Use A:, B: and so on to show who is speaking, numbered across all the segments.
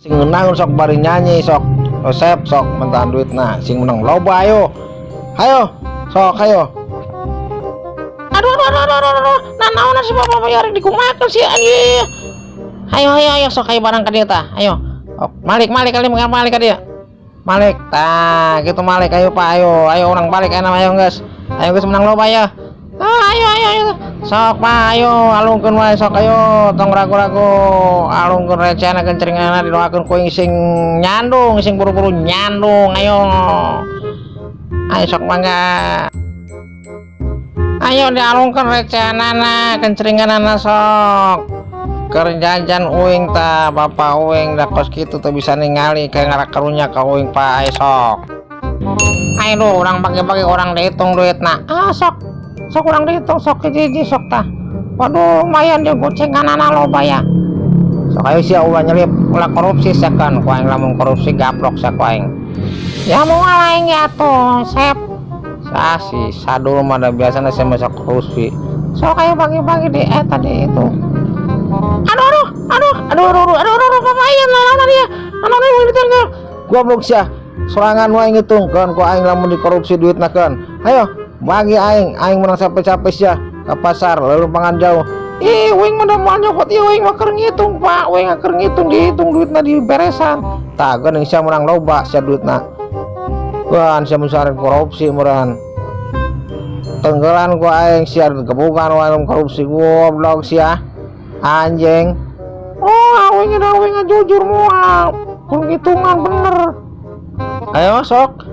A: Sing menang sok bari nyanyi sok resep sok mentan duit. Nah sing menang loba ayo sok ayo.
B: Aduh, naon si bapak bayar dikumakeun sih anjing. Ayo sok ayo barang ka dieu tah. Ayo. Malik kali malik ka dieu. Malik tah gitu malik ayo Pak ayo urang balik enak ayo geus. Ayo geus menang loba ya. Ayo. Sok Pak ayo alungkeun wae sok ayo tong ragu-ragu alungkeun recehna kencringana didoakeun ku sing nyandung sing buru-buru nyandung ayo sok mangga. Ayo dialungkeun recenana kencringanana sok keur jajan uing tah bapak uing da kos kitu teu bisa ningali kayak ngarak karunya ka uing Pak sok. Ayo urang bagi-bagi orang dihitung duitna. Sok urang dihitung sok hiji sok tah. Waduh lumayan jeung gocenganana loba ya. Sok ayo sia ulah nyelip ulah korupsi sakan ku aing lamun korupsi gaplok sak ku aing. Ya mau aing ya tuh sep. Si sadul mah biasanya saya masak korupsi. Sok ayo bagi-bagi di tadi itu. Aduh, pamayan lah dia. Anaknya mau ditengah.
A: Goblok sia. Sorangan wae ngitungkeun ku aing lamun dikorupsi duitna keun. Ayo bagi aing menang capek-capek sia ka pasar lalu pangan jauh. Uing mah da moal nyokot ieu uing mah keur ngitung Pak. Uing keur ngitung dihitung duitna diberesan. Tah geuning sia menang loba sia duitna. Kan sia musarek korupsi meureun. Tenggelan ku aing sia gebukan wae korupsi goblok sia. Anjing. Awing jujur moal. Penghitungan bener. Ayo sok.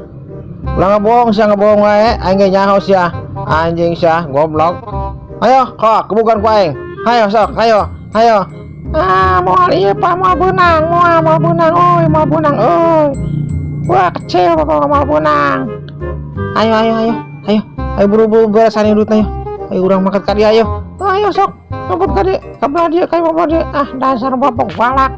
A: Ulah ngebohong sia ngebohong wae aing ge nyaho sia. Anjing sia goblok. Ayo kok kebukan ku aing. Ayo sok ayo.
B: Moal ieu Pak moal beunang euy. Wah kecil bapak moal beunang.
A: Ayo buru-buru beresan duitna ayo. Ayo urang makan ka dieu ayo.
B: Ayo sok ngebut ka dieu ka belah dieu ka bapak dieu. Dasar bapak balak.